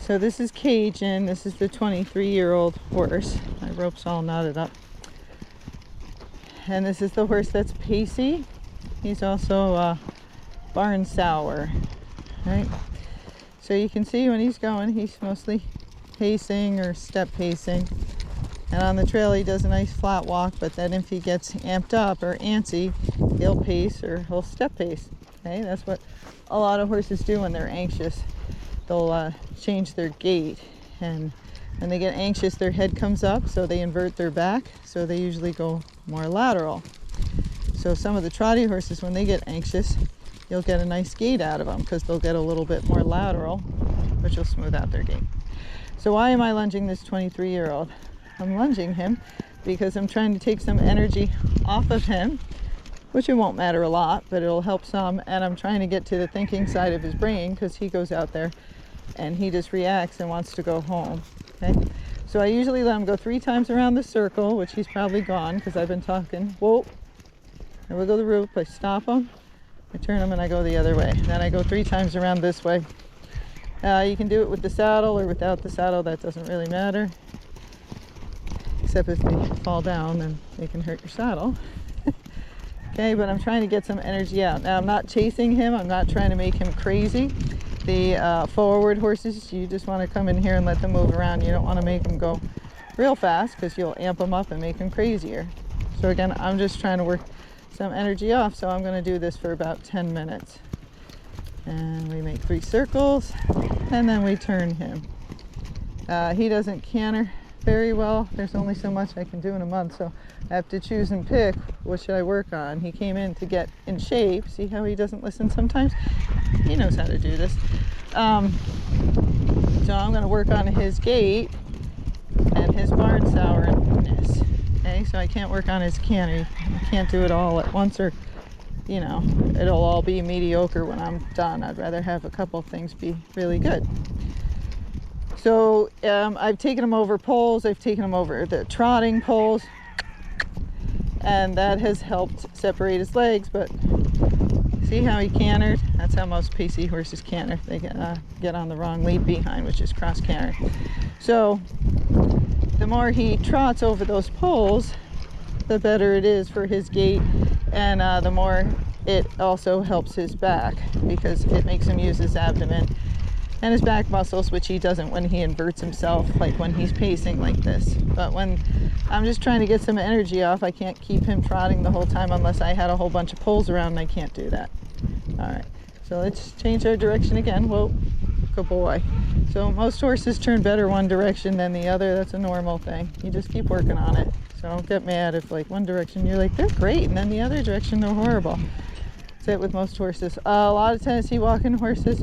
So this is Cajun. This is the 23-year-old horse. My rope's all knotted up. And this is the horse that's Pacey. He's also barn sour, right? So you can see when he's going, he's mostly pacing or step pacing. And on the trail, he does a nice flat walk, but then if he gets amped up or antsy, he'll pace or he'll step pace. Okay, that's what a lot of horses do when they're anxious. They'll change their gait, and when they get anxious, their head comes up, so they invert their back, so they usually go more lateral. So some of the trotty horses, when they get anxious, you'll get a nice gait out of them because they'll get a little bit more lateral, which will smooth out their gait. So why am I lunging this 23-year-old? I'm lunging him because I'm trying to take some energy off of him, which it won't matter a lot, but it'll help some. And I'm trying to get to the thinking side of his brain because he goes out there and he just reacts and wants to go home. Okay, so I usually let him go 3 times around the circle, which he's probably gone because I've been talking. Whoa, I wiggle the rope, I stop him, I turn him, and I go the other way. Then I go 3 times around this way. You can do it with the saddle or without the saddle, that doesn't really matter. Except if they fall down, then they can hurt your saddle. Okay, but I'm trying to get some energy out. Now, I'm not chasing him. I'm not trying to make him crazy. The forward horses, you just want to come in here and let them move around. You don't want to make them go real fast because you'll amp them up and make them crazier. So again, I'm just trying to work some energy off. So I'm going to do this for about 10 minutes. And we make 3 circles, and then we turn him. He doesn't canter very well. There's only so much I can do in a month, so I have to choose and pick what should I work on. He came in to get in shape. See how he doesn't listen sometimes? He knows how to do this. So I'm going to work on his gait and his barn sourness. Okay, so I can't work on his canter. I can't do it all at once, or you know, it'll all be mediocre when I'm done. I'd rather have a couple things be really good. So I've taken him over poles, I've taken him over the trotting poles, and that has helped separate his legs. But see how he cantered? That's how most Pacey horses canter. They get on the wrong lead behind, which is cross canter. So the more he trots over those poles, the better it is for his gait, and the more it also helps his back because it makes him use his abdomen and his back muscles, which he doesn't when he inverts himself, like when he's pacing like this. But when I'm just trying to get some energy off, I can't keep him trotting the whole time unless I had a whole bunch of poles around, and I can't do that. All right, so let's change our direction again. Whoa, good boy. So most horses turn better one direction than the other. That's a normal thing. You just keep working on it. So don't get mad if like one direction you're like, they're great, and then the other direction they're horrible. That's it with most horses. A lot of Tennessee walking horses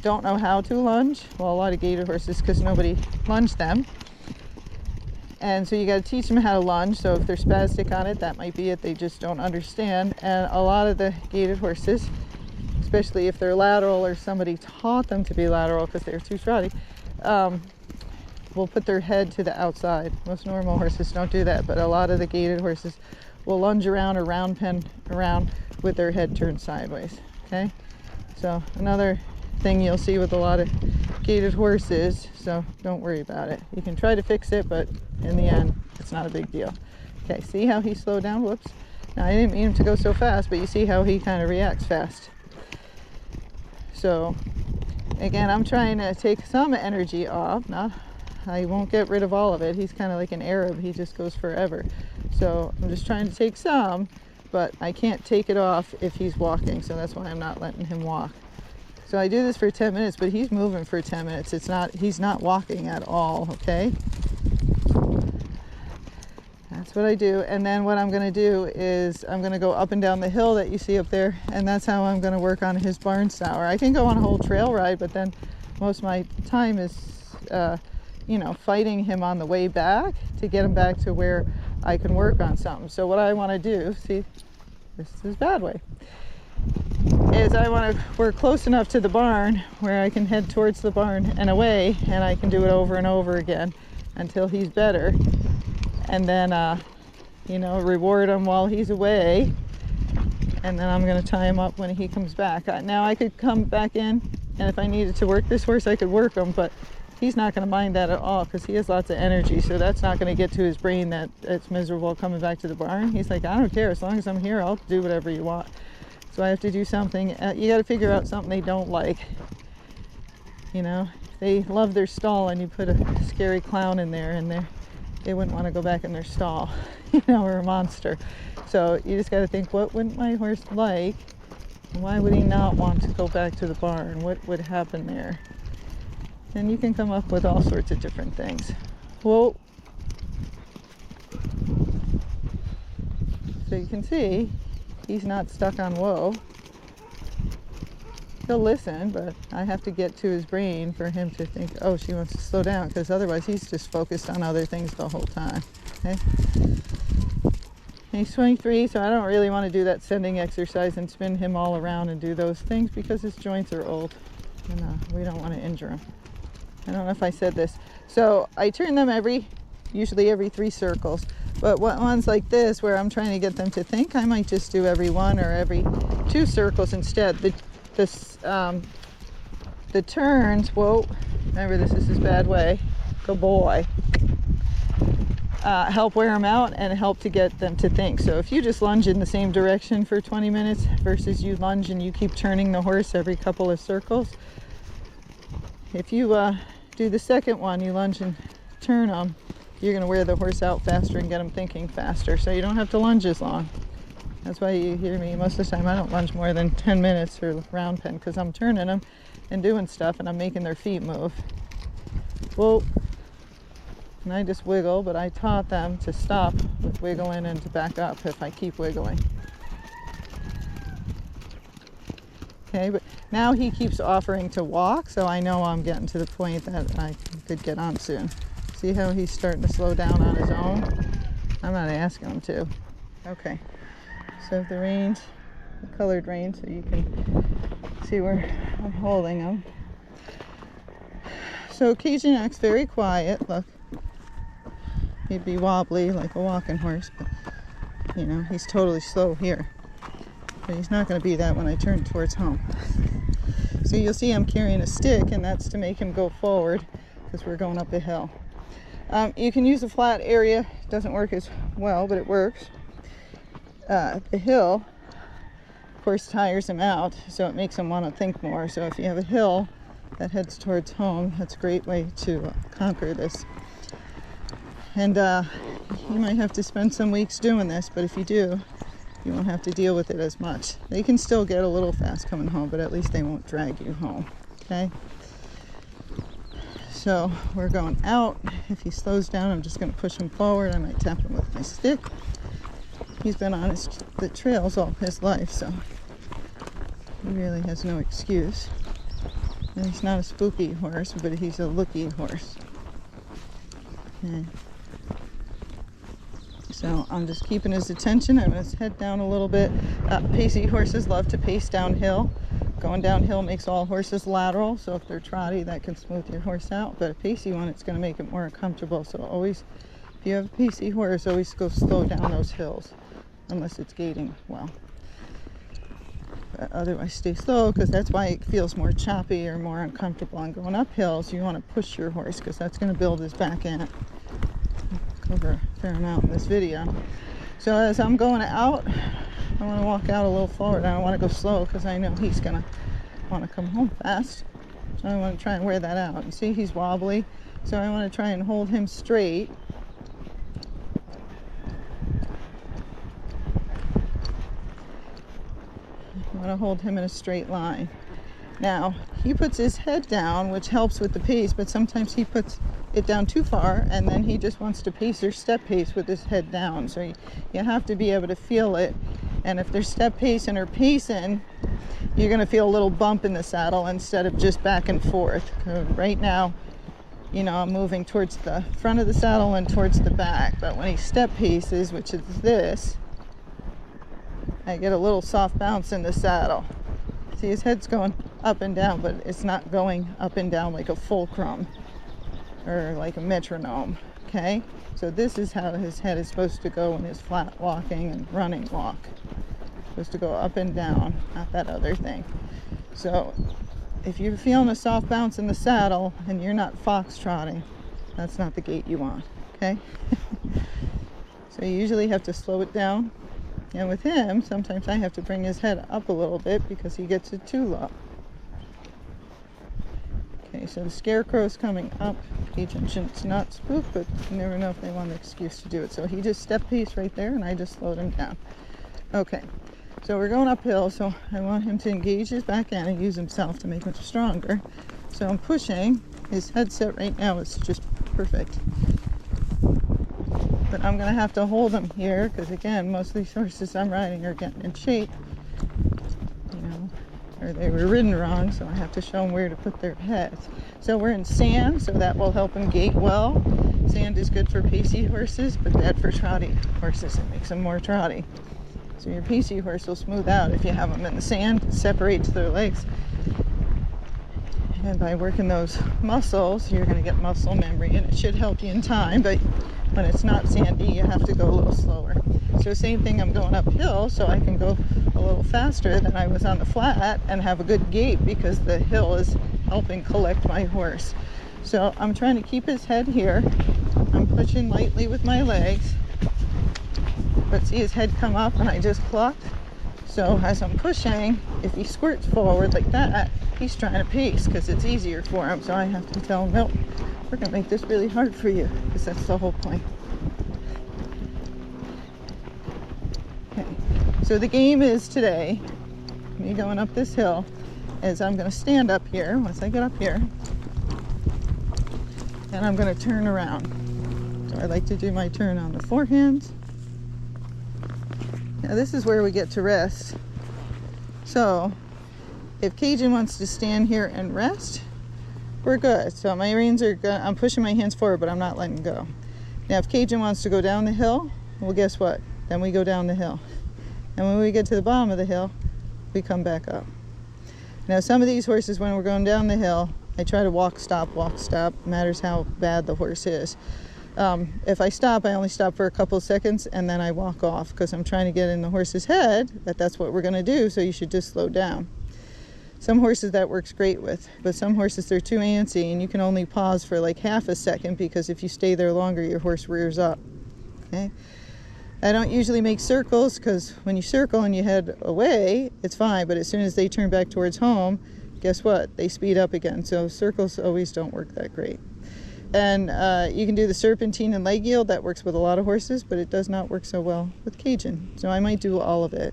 don't know how to lunge. Well, a lot of gaited horses because nobody lunged them. And so you got to teach them how to lunge. So if they're spastic on it, that might be it. They just don't understand. And a lot of the gaited horses, especially if they're lateral or somebody taught them to be lateral because they're too trotty, will put their head to the outside. Most normal horses don't do that, but a lot of the gaited horses will lunge around or round pen around with their head turned sideways. Okay, so another thing you'll see with a lot of gaited horses, so don't worry about it. You can try to fix it, but in the end, it's not a big deal. Okay, see how he slowed down? Whoops. Now, I didn't mean him to go so fast, but you see how he kind of reacts fast. So, again, I'm trying to take some energy off. I won't get rid of all of it. He's kind of like an Arab. He just goes forever. So I'm just trying to take some, but I can't take it off if he's walking, so that's why I'm not letting him walk. So I do this for 10 minutes, but he's moving for 10 minutes. He's not walking at all, okay? That's what I do. And then what I'm going to do is I'm going to go up and down the hill that you see up there, and that's how I'm going to work on his barn sour. I can go on a whole trail ride, but then most of my time is, fighting him on the way back to get him back to where I can work on something. So what I want to do, see, this is bad way, is I want to work close enough to the barn where I can head towards the barn and away, and I can do it over and over again until he's better, and then reward him while he's away, and then I'm going to tie him up when he comes back. Now I could come back in, and if I needed to work this horse, I could work him, but he's not going to mind that at all because he has lots of energy. So that's not going to get to his brain that it's miserable coming back to the barn. He's like, I don't care. As long as I'm here, I'll do whatever you want. So I have to do something. You got to figure out something they don't like. You know, they love their stall and you put a scary clown in there and they wouldn't want to go back in their stall, you know, or a monster. So you just got to think, what wouldn't my horse like? Why would he not want to go back to the barn? What would happen there? And you can come up with all sorts of different things. Whoa. So you can see he's not stuck on whoa. He'll listen, but I have to get to his brain for him to think, oh, she wants to slow down, because otherwise he's just focused on other things the whole time. Okay? And he's 23, so I don't really want to do that sending exercise and spin him all around and do those things because his joints are old and we don't want to injure him. I don't know if I said this. So I turn them usually every 3 circles. But ones like this where I'm trying to get them to think, I might just do every 1 or every 2 circles instead. The turns, whoa, remember this is his bad way, good boy, help wear them out and help to get them to think. So if you just lunge in the same direction for 20 minutes versus you lunge and you keep turning the horse every couple of circles, if you do the second one, you lunge and turn them, you're going to wear the horse out faster and get them thinking faster. So you don't have to lunge as long. That's why you hear me most of the time. I don't lunge more than 10 minutes or round pen because I'm turning them and doing stuff and I'm making their feet move. Whoa. And I just wiggle, but I taught them to stop with wiggling and to back up if I keep wiggling. Okay, but now he keeps offering to walk, so I know I'm getting to the point that I could get on soon. See how he's starting to slow down on his own? I'm not asking him to. Okay. So the reins, the colored reins, so you can see where I'm holding them. So Cajun acts very quiet. Look, he'd be wobbly like a walking horse, but you know, he's totally slow here. But he's not going to be that when I turn towards home. So you'll see I'm carrying a stick, and that's to make him go forward because we're going up a hill. You can use a flat area. It doesn't work as well, but it works. The hill, of course, tires him out, so it makes him want to think more. So if you have a hill that heads towards home, that's a great way to conquer this. And you might have to spend some weeks doing this, but if you do, you won't have to deal with it as much. They can still get a little fast coming home, but at least they won't drag you home, okay? So we're going out. If he slows down, I'm just going to push him forward. I might tap him with my stick. He's been on the trails all his life, so he really has no excuse. And he's not a spooky horse, but he's a looky horse. Okay. So I'm just keeping his attention. I'm going to head down a little bit. Pacey horses love to pace downhill. Going downhill makes all horses lateral, so if they're trotty, that can smooth your horse out. But a pacey one, it's going to make it more comfortable. So always, if you have a pacey horse, always go slow down those hills, unless it's gaiting well. But otherwise, stay slow, because that's why it feels more choppy or more uncomfortable. And going up hills, you want to push your horse, because that's going to build his back end. I'll cover a fair amount in this video. So as I'm going out, I want to walk out a little forward. I don't want to go slow because I know he's going to want to come home fast. So I want to try and wear that out. You see, he's wobbly. So I want to try and hold him straight. I want to hold him in a straight line. Now, he puts his head down, which helps with the pace, but sometimes he puts it down too far, and then he just wants to pace or step pace with his head down. So you have to be able to feel it. And if they're step pacing or pacing, you're going to feel a little bump in the saddle instead of just back and forth. Right now, you know, I'm moving towards the front of the saddle and towards the back. But when he step paces, which is this, I get a little soft bounce in the saddle. See, his head's going up and down, but it's not going up and down like a fulcrum or like a metronome, okay? So this is how his head is supposed to go in his flat walking and running walk. It's supposed to go up and down, not that other thing. So if you're feeling a soft bounce in the saddle and you're not foxtrotting, that's not the gait you want, okay? So you usually have to slow it down. And with him, sometimes I have to bring his head up a little bit because he gets it too low. Okay, so the scarecrow's coming up. Cajun shouldn't not spook, but you never know if they want an excuse to do it. So he just step paced right there, and I just slowed him down. Okay, so we're going uphill, so I want him to engage his back end and use himself to make him stronger. So I'm pushing. His headset right now is just perfect. But I'm going to have to hold him here because, again, most of these horses I'm riding are getting in shape, you know, or they were ridden wrong, so I have to show them where to put their heads. So we're in sand, so that will help them gait well. Sand is good for pacey horses, but bad for trotty horses. It makes them more trotty. So your pacey horse will smooth out if you have them in the sand, it separates their legs. And by working those muscles, you're going to get muscle memory, and it should help you in time, but when it's not sandy, you have to go a little slower. So same thing, I'm going uphill, so I can go a little faster than I was on the flat and have a good gait because the hill is helping collect my horse. So I'm trying to keep his head here. I'm pushing lightly with my legs, but see his head come up and I just clucked. So as I'm pushing, if he squirts forward like that, he's trying to pace because it's easier for him. So I have to tell him, nope, we're going to make this really hard for you, because that's the whole point. Okay, so the game is today, me going up this hill, is I'm going to stand up here once I get up here, and I'm going to turn around. So I like to do my turn on the forehands. Now this is where we get to rest. So if Cajun wants to stand here and rest, we're good. So my reins are good. I'm pushing my hands forward, but I'm not letting go. Now if Cajun wants to go down the hill, well, guess what? Then we go down the hill. And when we get to the bottom of the hill, we come back up. Now some of these horses, when we're going down the hill, I try to walk, stop, matters how bad the horse is. If I stop, I only stop for a couple of seconds and then I walk off because I'm trying to get in the horse's head that that's what we're going to do, so you should just slow down. Some horses that works great with, but some horses they're too antsy and you can only pause for like half a second because if you stay there longer, your horse rears up. Okay? I don't usually make circles because when you circle and you head away, it's fine, but as soon as they turn back towards home, guess what? They speed up again. So circles always don't work that great. And you can do the serpentine and leg yield. That works with a lot of horses, but it does not work so well with Cajun. So I might do all of it.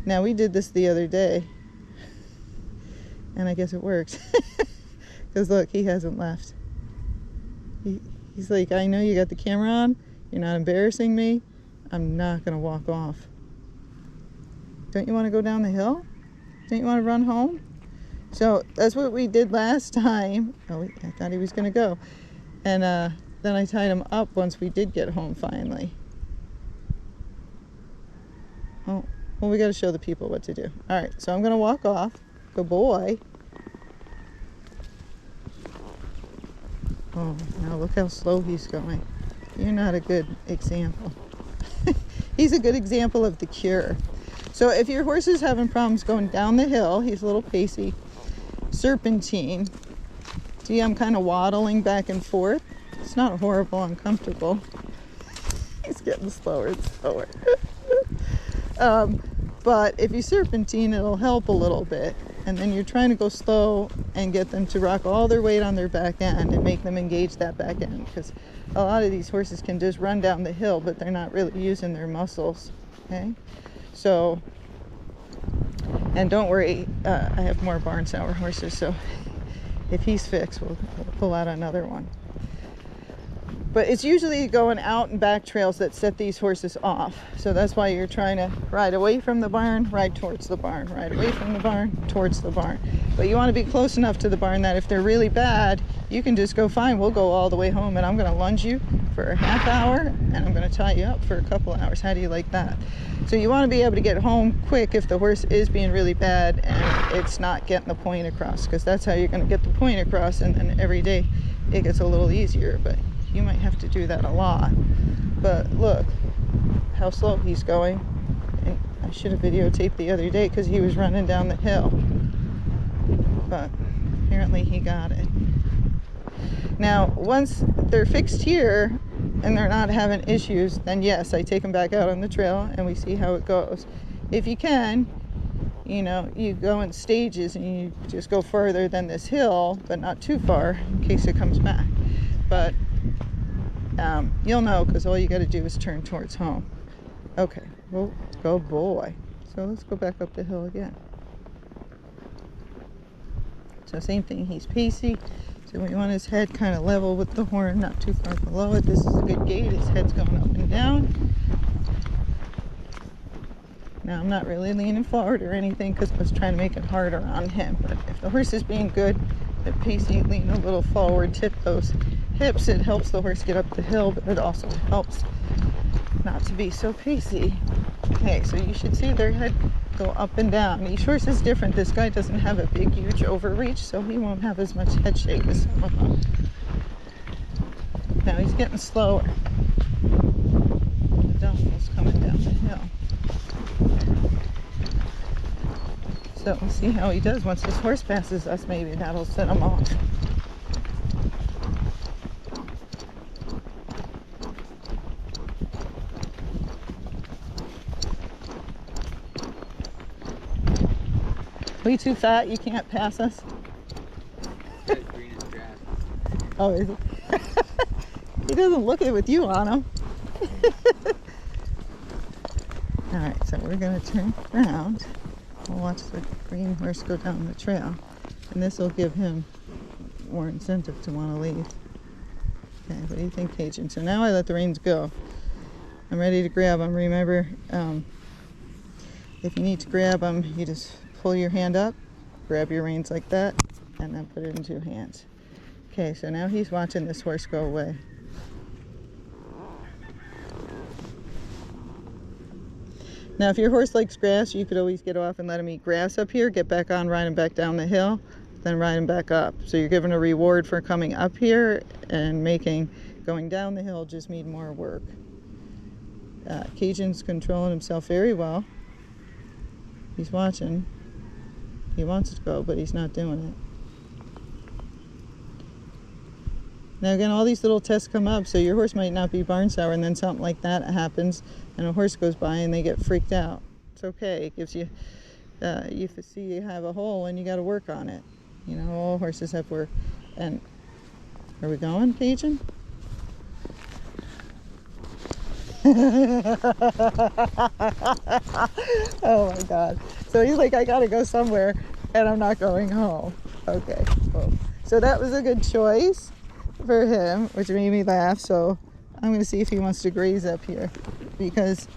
Now we did this the other day, and I guess it works. Because look, he hasn't left. He's like, I know you got the camera on. You're not embarrassing me. I'm not going to walk off. Don't you want to go down the hill? Don't you want to run home? So that's what we did last time. Oh, I thought he was going to go. And then I tied him up once we did get home finally. Oh, well, we got to show the people what to do. All right, so I'm going to walk off. Good boy. Oh, now look how slow he's going. You're not a good example. He's a good example of the cure. So if your horse is having problems going down the hill, he's a little pacey, serpentine. See, I'm kind of waddling back and forth. It's not horrible, uncomfortable. He's getting slower and slower. But if you serpentine, it'll help a little bit. And then you're trying to go slow and get them to rock all their weight on their back end and make them engage that back end. Because a lot of these horses can just run down the hill, but they're not really using their muscles. Okay? So, and don't worry, I have more barn sour horses, so if he's fixed, we'll pull out another one. But it's usually going out and back trails that set these horses off. So that's why you're trying to ride away from the barn, ride towards the barn, ride away from the barn, towards the barn. But you want to be close enough to the barn that if they're really bad, you can just go, fine, we'll go all the way home and I'm going to lunge you for a half hour and I'm going to tie you up for a couple of hours. How do you like that? So you want to be able to get home quick if the horse is being really bad and it's not getting the point across, because that's how you're going to get the point across, and then every day it gets a little easier. But you might have to do that a lot. But look how slow he's going. And I should have videotaped the other day because he was running down the hill. but apparently he got it. Now, once they're fixed here and they're not having issues, then yes, I take them back out on the trail and we see how it goes. If you can, you know, you go in stages and you just go further than this hill, but not too far in case it comes back. But you'll know because all you got to do is turn towards home. Okay, well, go boy. So let's go back up the hill again. So same thing, he's pacey. So we want his head kind of level with the horn, not too far below it. This is a good gait. His head's going up and down. Now I'm not really leaning forward or anything because I was trying to make it harder on him. But if the horse is being good, the pacey, lean a little forward, tip those hips. It helps the horse get up the hill, but it also helps not to be so pacey. Okay, so you should see their head go up and down. Each horse is different. This guy doesn't have a big, huge overreach, so he won't have as much head shake as some of them. Now he's getting slower. The downhill's coming down the hill. So we'll see how he does. Once his horse passes us, maybe that'll set him off. Are you too fat? You can't pass us? Oh, is he? He doesn't look it with you on him. Alright, so we're going to turn around. We'll watch the green horse go down the trail. And this will give him more incentive to want to leave. Okay, what do you think, Cajun? So now I let the reins go. I'm ready to grab him. Remember, if you need to grab him, you just pull your hand up, grab your reins like that, and then put it in two hands. Okay, so now he's watching this horse go away. Now, if your horse likes grass, you could always get off and let him eat grass up here, get back on, ride him back down the hill, then ride him back up. So you're given a reward for coming up here and making going down the hill just need more work. Cajun's controlling himself very well. He's watching. He wants to go, but he's not doing it. Now again, all these little tests come up, so your horse might not be barn sour, and then something like that happens, and a horse goes by and they get freaked out. It's okay. It gives you, you see you have a hole and you got to work on it. You know, all horses have work. And are we going, Cajun? Oh my God. So he's like, I gotta go somewhere and I'm not going home. Okay, cool. So that was a good choice for him, which made me laugh. So I'm gonna see if he wants to graze up here, because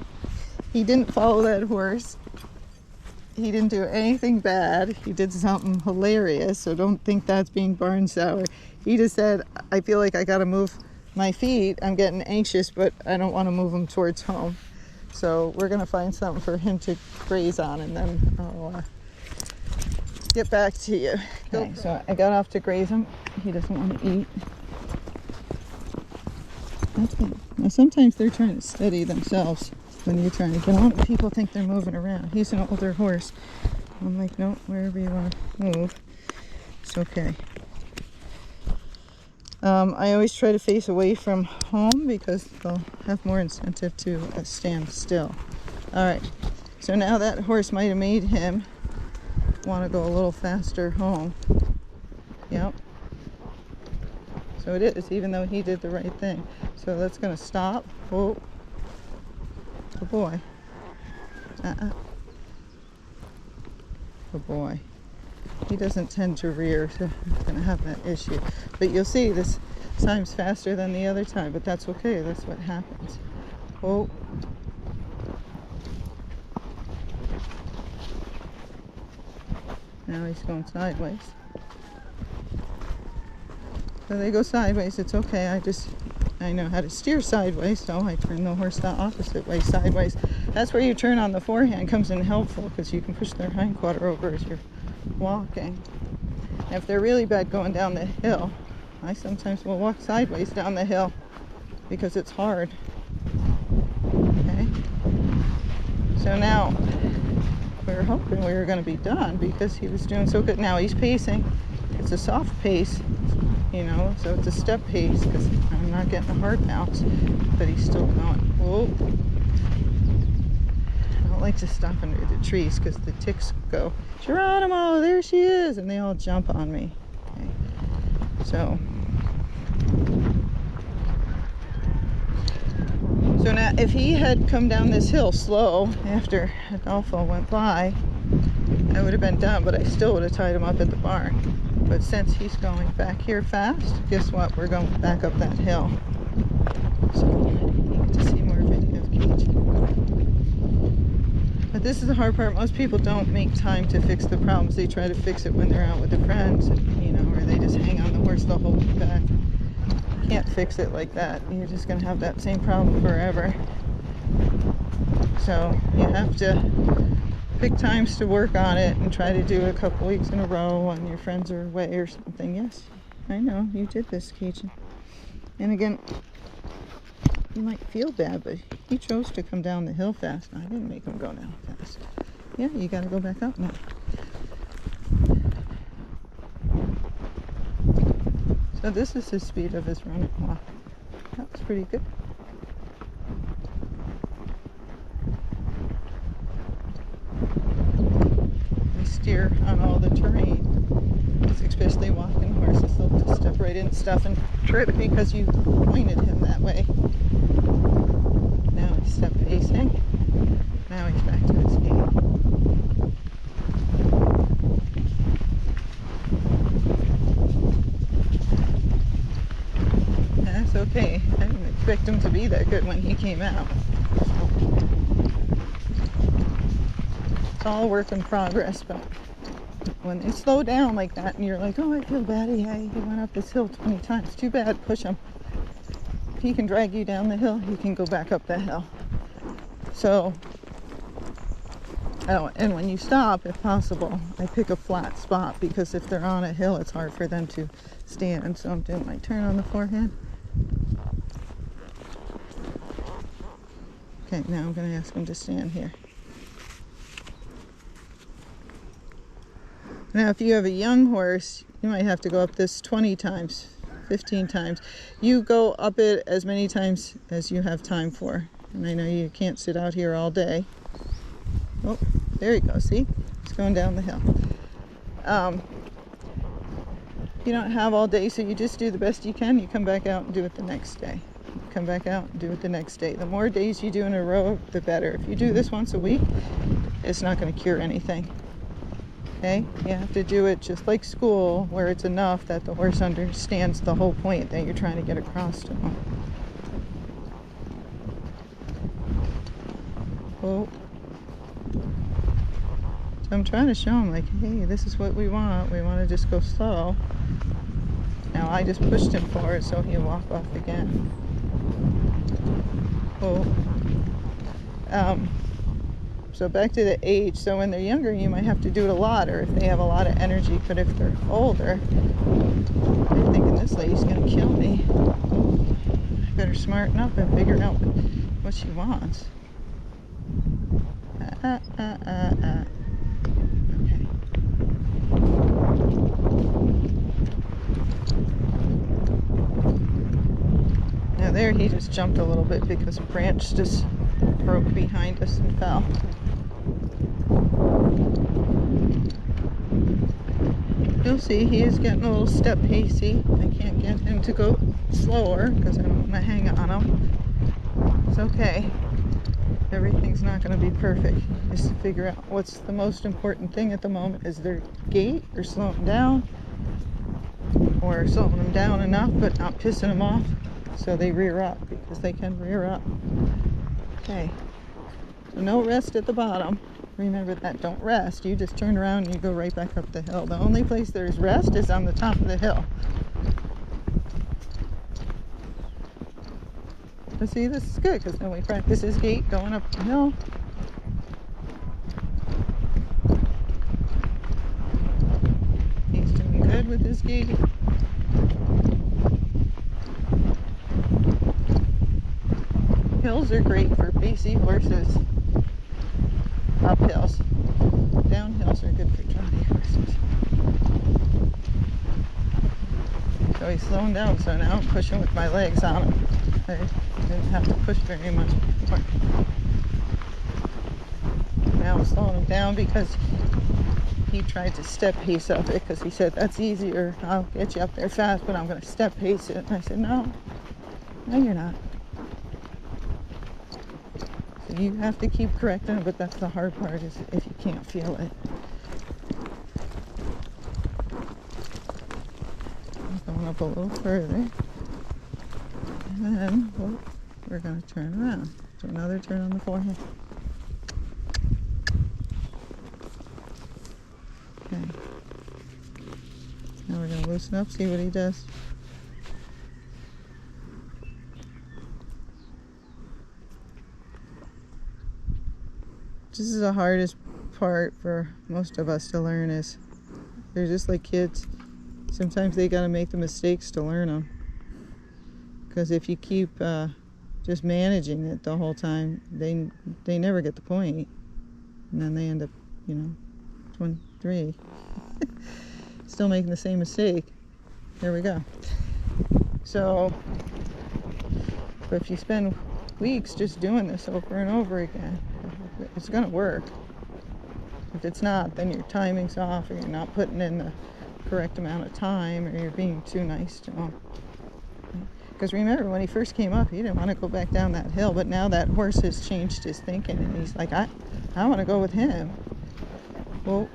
he didn't follow that horse. He didn't do anything bad. He did something hilarious, so don't think that's being barn sour. He just said, I feel like I gotta move my feet. I'm getting anxious, but I don't want to move them towards home. So we're gonna find something for him to graze on, and then I'll get back to you. Okay, so I got off to graze him. He doesn't want to eat. Okay. Now sometimes they're trying to steady themselves when you're trying to get on. People think they're moving around. He's an older horse. I'm like, no, wherever you want to move, it's okay. I always try to face away from home because they'll have more incentive to stand still. All right, so now that horse might have made him want to go a little faster home. Yep. So it is, even though he did the right thing. So that's going to stop. Whoa. Good boy. Good boy. He doesn't tend to rear, so he's going to have that issue. But you'll see this time's faster than the other time, but that's okay. That's what happens. Oh. Now he's going sideways. So they go sideways. It's okay. I know how to steer sideways, so I turn the horse the opposite way, sideways. That's where you turn on the forehand comes in helpful, because you can push their hindquarter over as you're walking. And if they're really bad going down the hill, I sometimes will walk sideways down the hill because it's hard. Okay. So now We were hoping we were going to be done because he was doing so good. Now he's pacing. It's a soft pace, you know, so it's a step pace because I'm not getting a hard bounce, but he's still going. Whoa. I don't like to stop under the trees because the ticks go, Geronimo, there she is, and they all jump on me. Okay. So now if he had come down this hill slow after Adolfo went by, I would have been done, but I still would have tied him up at the barn. But since he's going back here fast, guess what? We're going back up that hill. So you get to see more video of Cajun. But this is the hard part. Most people don't make time to fix the problems. They try to fix it when they're out with their friends, you know, or they just hang on the horse the whole way back. You can't fix it like that. You're just going to have that same problem forever. So you have to pick times to work on it and try to do it a couple weeks in a row when your friends are away or something. Yes, I know, you did this, Cajun. And again, you might feel bad, but he chose to come down the hill fast. I didn't make him go down fast. Yeah, you got to go back up now. So this is the speed of his running walk. That was pretty good. I steer on all the terrain, especially walking horses. They'll just step right in stuff and trip because you pointed him that way. Now he's step pacing. Now he's back to his gait. That's okay. I didn't expect him to be that good when he came out. It's all work in progress, but when they slow down like that and you're like, oh, I feel bad, he went up this hill 20 times. Too bad, push him. If he can drag you down the hill, he can go back up the hill. So, oh, and when you stop, if possible, I pick a flat spot because if they're on a hill, it's hard for them to stand. So I'm doing my turn on the forehand. Okay, now I'm going to ask him to stand here. Now, if you have a young horse, you might have to go up this 20 times, 15 times. You go up it as many times as you have time for. And I know you can't sit out here all day. Oh, there you go. See? It's going down the hill. You don't have all day, so you just do the best you can. You come back out and do it the next day. Come back out and do it the next day. The more days you do in a row, the better. If you do this once a week, it's not going to cure anything. Okay? You have to do it just like school, where it's enough that the horse understands the whole point that you're trying to get across to him. Oh. So I'm trying to show him, like, hey, this is what we want. We want to just go slow. Now I just pushed him forward so he'll walk off again. Oh. So back to the age. So when they're younger, you might have to do it a lot, or if they have a lot of energy. But if they're older, they're thinking, this lady's going to kill me. I better smarten up and figure out what she wants. Okay. Now there he just jumped a little bit because a branch just broke behind us and fell. You'll see he is getting a little step pacey. I can't get him to go slower because I don't want to hang on him. It's okay. Everything's not going to be perfect. Just to figure out what's the most important thing at the moment. Is their gait, or slowing them down, or slowing them down enough but not pissing them off so they rear up, because they can rear up. Okay, so no rest at the bottom. Remember that, don't rest. You just turn around and you go right back up the hill. The only place there's rest is on the top of the hill. But see, this is good because then we practice his gait going up the hill. He's doing good with his gait. Hills are great for pacey horses. Up hills. downhills are good for trotty horses. So he's slowing down, so now I'm pushing with my legs on him. I didn't have to push very much before. Now I'm slowing him down because he tried to step pace up it because he said, that's easier. I'll get you up there fast, but I'm going to step pace it. And I said, no, you're not. So you have to keep correcting it, but that's the hard part is if you can't feel it. I'm going up a little further. And then we're going to turn around. So another turn on the forehead. Okay. Now we're going to loosen up, see what he does. This is the hardest part for most of us to learn is they're just like kids. Sometimes they got to make the mistakes to learn them. Because if you keep just managing it the whole time, they never get the point. And then they end up, 23. Still making the same mistake. There we go. So, but if you spend weeks just doing this over and over again, it's going to work. If it's not, then your timing's off, or you're not putting in the correct amount of time, or you're being too nice to him. Because remember, when he first came up, he didn't want to go back down that hill, but now that horse has changed his thinking, and he's like, I want to go with him. Well,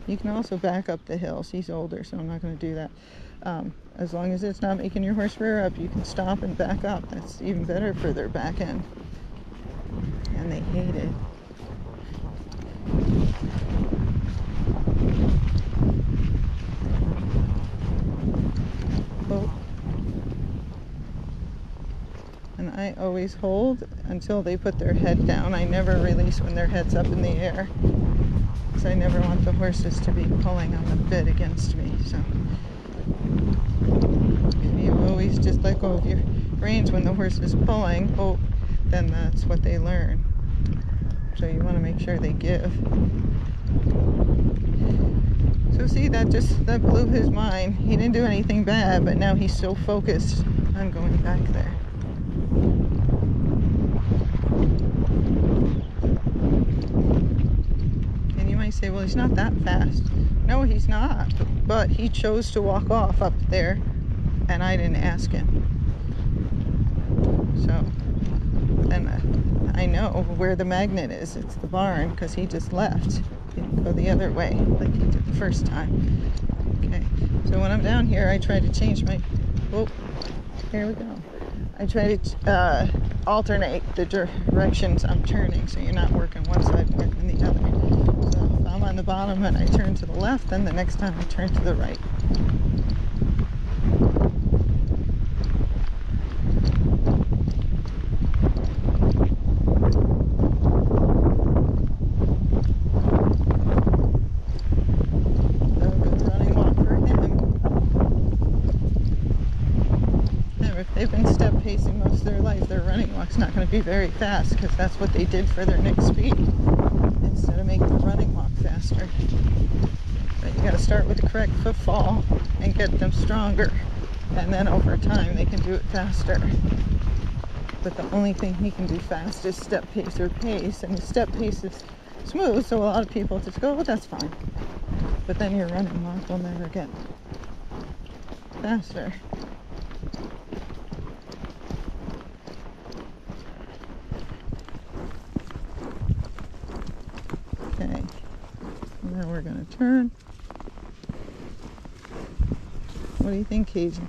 you can also back up the hills. He's older, so I'm not going to do that. As long as it's not making your horse rear up, you can stop and back up. That's even better for their back end. And they hate it. Oh. And I always hold until they put their head down. I never release when their head's up in the air, because I never want the horses to be pulling on the bit against me. So if you always just let go of your reins when the horse is pulling, then that's what they learn. So you want to make sure they give. So see, that blew his mind. He didn't do anything bad, but now he's so focused on going back there. And you might say, well, he's not that fast. No, he's not. But he chose to walk off up there, and I didn't ask him. So then I know where the magnet is. It's the barn, because he just left. He didn't go the other way like he did the first time. Okay, so when I'm down here, I try to change my... Oh, here we go. I try to alternate the directions I'm turning, so you're not working one side more than the other. So if I'm on the bottom and I turn to the left, then the next time I turn to the right. They've been step pacing most of their life. Their running walk's not going to be very fast, because that's what they did for their next speed, instead of making the running walk faster. But you got to start with the correct footfall and get them stronger, and then over time they can do it faster. But the only thing he can do fast is step pace or pace, and the step pace is smooth, so a lot of people just go, well, that's fine. But then your running walk will never get faster. Okay, now we're going to turn. What do you think, Cajun?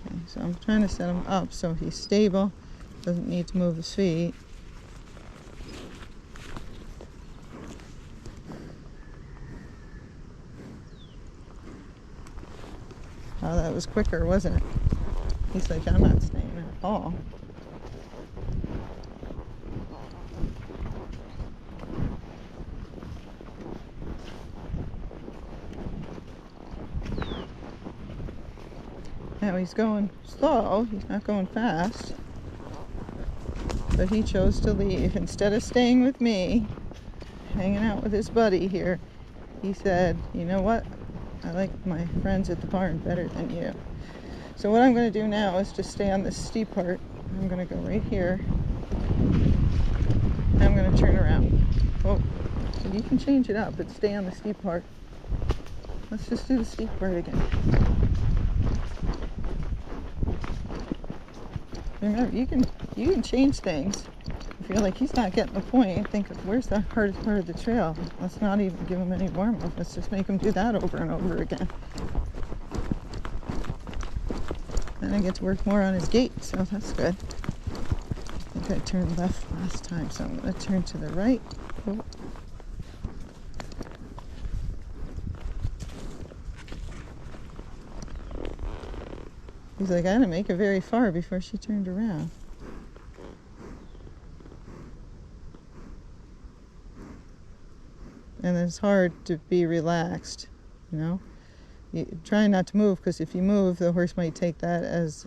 Okay, so I'm trying to set him up so he's stable, doesn't need to move his feet. Oh, that was quicker, wasn't it? He's like, I'm not staying at all. Now he's going slow, he's not going fast, but he chose to leave. Instead of staying with me, hanging out with his buddy here. He said, you know what? I like my friends at the barn better than you. So what I'm going to do now is just stay on this steep part. I'm going to go right here. And I'm going to turn around. Oh, so you can change it up, but stay on the steep part. Let's just do the steep part again. Remember, you can change things. If you're like, he's not getting the point, think of where's the hardest part of the trail. Let's not even give him any warm-up. Let's just make him do that over and over again. And I get to work more on his gait, so that's good. I think I turned left last time, so I'm going to turn to the right. Oh. He's like, I didn't make it very far before she turned around. And it's hard to be relaxed, you know. You try not to move, because if you move, the horse might take that as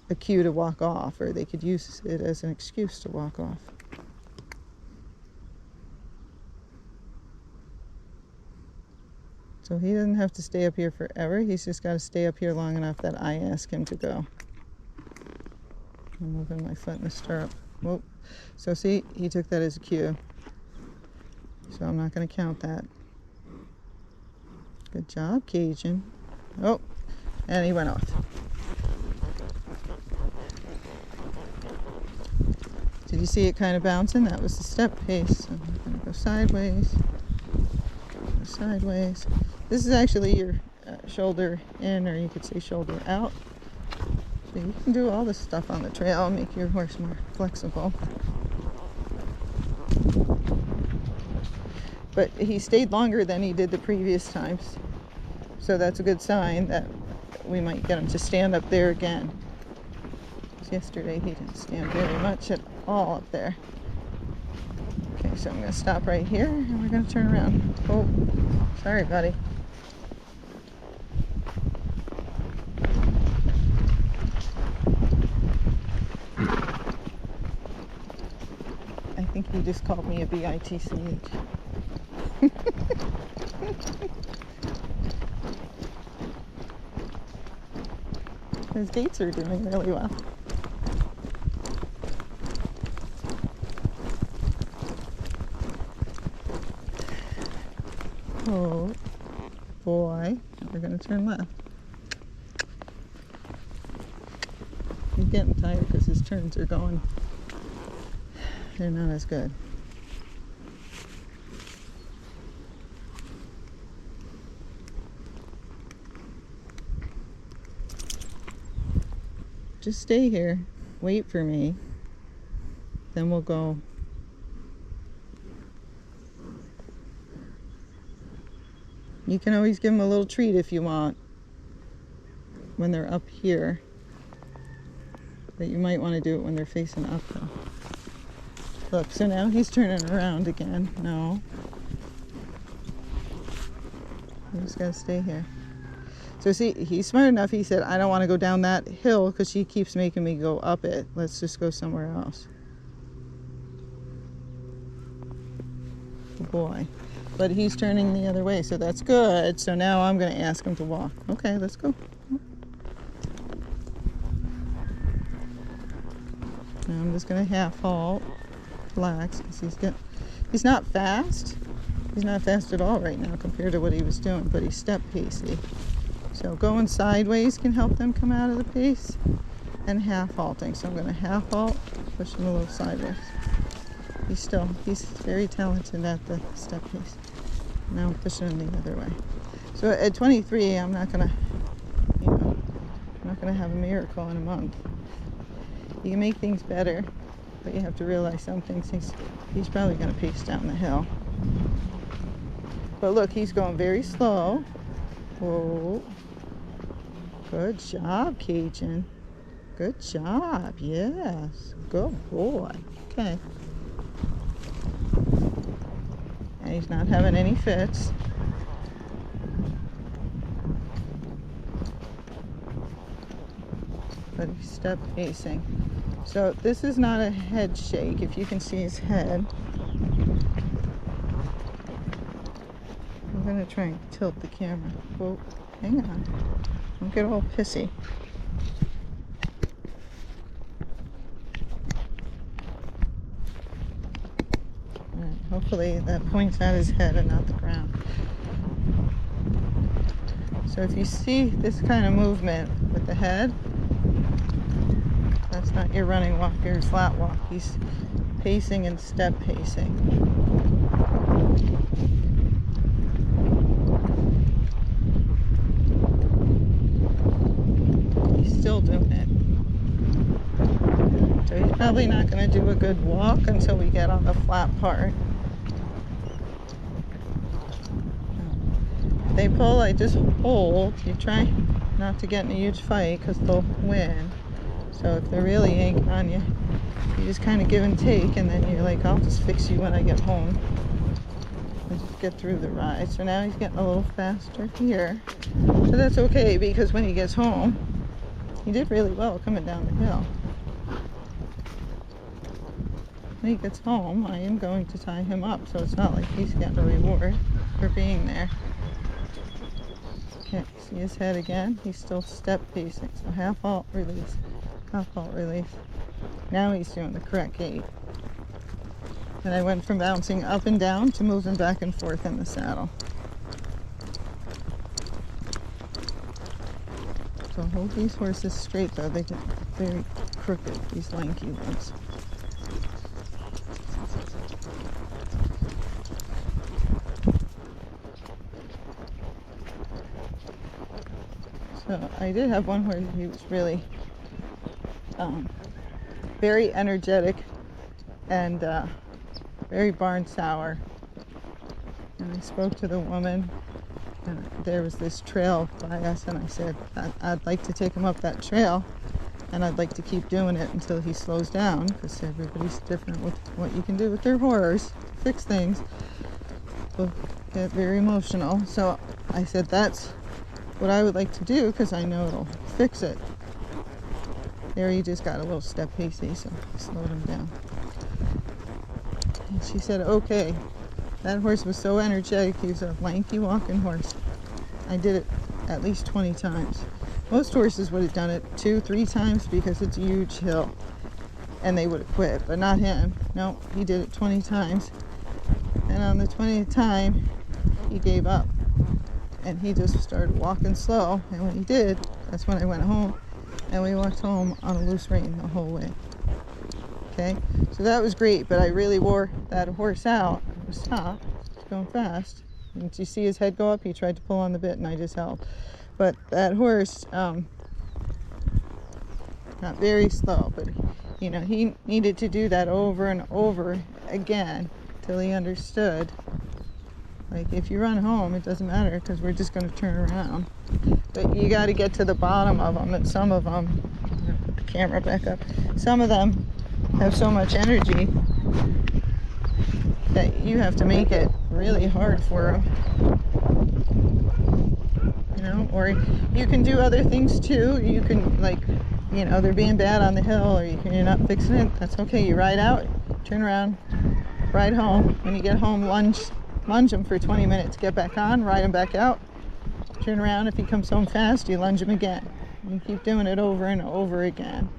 a cue to walk off, or they could use it as an excuse to walk off. So he doesn't have to stay up here forever. He's just got to stay up here long enough that I ask him to go. I'm moving my foot in the stirrup. Whoa. So see, he took that as a cue. So I'm not going to count that. Good job, Cajun. Oh, and he went off. Did you see it kind of bouncing? That was the step pace. So I'm going to go sideways. Go sideways. This is actually your shoulder in, or you could say shoulder out. So you can do all this stuff on the trail and make your horse more flexible. But he stayed longer than he did the previous times. So that's a good sign that we might get him to stand up there again. Yesterday he didn't stand very much at all up there. Okay, so I'm going to stop right here and we're going to turn around. Oh, sorry, buddy. I think he just called me a bitch. His gaits are doing really well. Oh boy, we're going to turn left. He's getting tired because his turns are going, they're not as good. Just stay here, wait for me, then we'll go. You can always give them a little treat if you want when they're up here, but you might want to do it when they're facing uphill. Look, so now he's turning around again. No, you just gotta stay here. So see, he's smart enough. He said, I don't want to go down that hill because she keeps making me go up it. Let's just go somewhere else. Oh boy. But he's turning the other way, so that's good. So now I'm going to ask him to walk. Okay, let's go. Now I'm just going to half halt, relax, because he's not fast. He's not fast at all right now compared to what he was doing, but he's step pacey. So going sideways can help them come out of the pace, and half halting. So I'm going to half halt, push him a little sideways. He's very talented at the step pace. Now I'm pushing him the other way. So at 23, I'm not going to, I'm not going to have a miracle in a month. You can make things better, but you have to realize some things he's probably going to pace down the hill. But look, he's going very slow. Whoa. Good job, Cajun. Good job. Yes. Good boy. Okay. And he's not having any fits. But he's step pacing. So this is not a head shake, if you can see his head. I'm gonna try and tilt the camera. Whoa, hang on. Don't get all pissy. Alright, hopefully that points at his head and not the ground. So if you see this kind of movement with the head, that's not your running walk, your flat walk. He's pacing and step pacing. He's still doing it. So he's probably not going to do a good walk until we get on the flat part. If they pull, I just hold. You try not to get in a huge fight because they'll win. So if they're really yanking on you, you just kind of give and take, and then you're like, I'll just fix you when I get home. And just get through the ride. So now he's getting a little faster here. So that's okay, because when he gets home, he did really well coming down the hill. When he gets home, I am going to tie him up, so it's not like he's getting a reward for being there. Okay, see his head again? He's still step pacing, so half halt release. Half halt release. Now he's doing the correct gait. And I went from bouncing up and down to moving back and forth in the saddle. So hold these horses straight though. They get very crooked, these lanky ones. So I did have one horse, he was really very energetic and very barn sour. And I spoke to the woman, and there was this trail by us, and I said, I'd like to take him up that trail, and I'd like to keep doing it until he slows down, because everybody's different with what you can do with their horse to fix things. They'll get very emotional. So I said, that's what I would like to do, because I know it'll fix it. There he just got a little step pacey, so I slowed him down. And she said, okay. That horse was so energetic. He was a lanky walking horse. I did it at least 20 times. Most horses would have done it 2-3 times because it's a huge hill. And they would have quit, but not him. No, he did it 20 times. And on the 20th time, he gave up. And he just started walking slow. And when he did, that's when I went home. And we walked home on a loose rein the whole way. Okay, so that was great, but I really wore that horse out. It was tough, it's going fast. And did you see his head go up? He tried to pull on the bit and I just held. But that horse got very slow, but you know, he needed to do that over and over again till he understood. Like, if you run home, it doesn't matter because we're just going to turn around. But you got to get to the bottom of them. And some of them, I'm going to put the camera back up. Some of them have so much energy that you have to make it really hard for them. You know, or you can do other things too. You can, like, you know, they're being bad on the hill, or you're not fixing it. That's okay. You ride out, turn around, ride home. When you get home, lunge him for 20 minutes, get back on, ride him back out, turn around. If he comes home fast, you lunge him again. You keep doing it over and over again.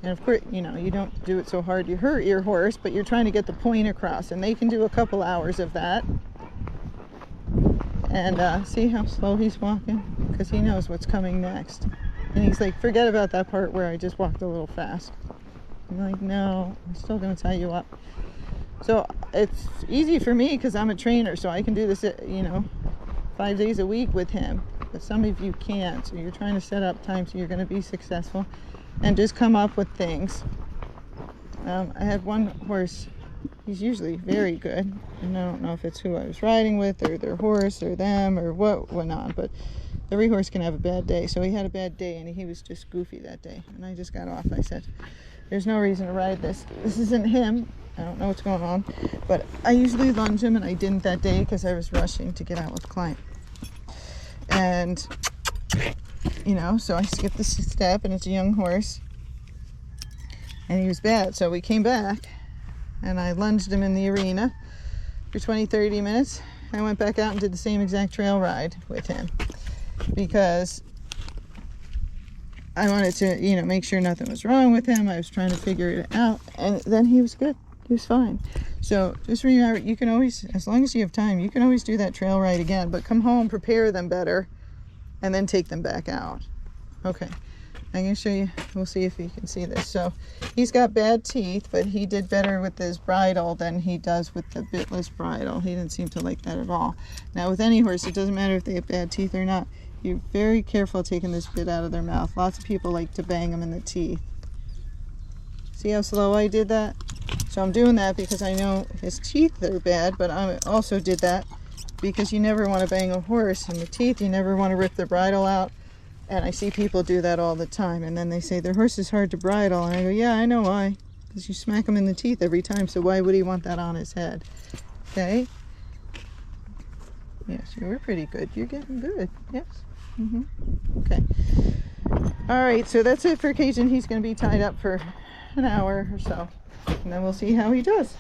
And of course, you know, you don't do it so hard you hurt your horse, but you're trying to get the point across, and they can do a couple hours of that. And see how slow he's walking? Because he knows what's coming next. And he's like, forget about that part where I just walked a little fast. I'm like, no, I'm still going to tie you up. So it's easy for me because I'm a trainer, so I can do this, you know, 5 days a week with him. But some of you can't, so you're trying to set up time so you're going to be successful and just come up with things. I had one horse, he's usually very good, and I don't know if it's who I was riding with or their horse or them or what went on, but every horse can have a bad day. So he had a bad day and he was just goofy that day, and I just got off. I said, there's no reason to ride this. This isn't him. I don't know what's going on, but I usually lunge him, and I didn't that day because I was rushing to get out with the client. And, you know, so I skipped the step, and it's a young horse, and he was bad. So we came back, and I lunged him in the arena for 20-30 minutes, I went back out and did the same exact trail ride with him because I wanted to, you know, make sure nothing was wrong with him. I was trying to figure it out, and then he was good. He was fine. So just remember, you can always, as long as you have time, you can always do that trail ride again, but come home, prepare them better, and then take them back out. Okay, I'm going to show you. We'll see if you can see this. So he's got bad teeth, but he did better with his bridle than he does with the bitless bridle. He didn't seem to like that at all. Now with any horse, it doesn't matter if they have bad teeth or not. You're very careful taking this bit out of their mouth. Lots of people like to bang them in the teeth. See how slow I did that? So I'm doing that because I know his teeth are bad, but I also did that because you never want to bang a horse in the teeth. You never want to rip the bridle out. And I see people do that all the time. And then they say, their horse is hard to bridle. And I go, yeah, I know why. Because you smack him in the teeth every time. So why would he want that on his head? Okay? Yes, you were pretty good. You're getting good. Yes. Okay. All right, so that's it for Cajun. He's going to be tied up for an hour or so. And then we'll see how he does.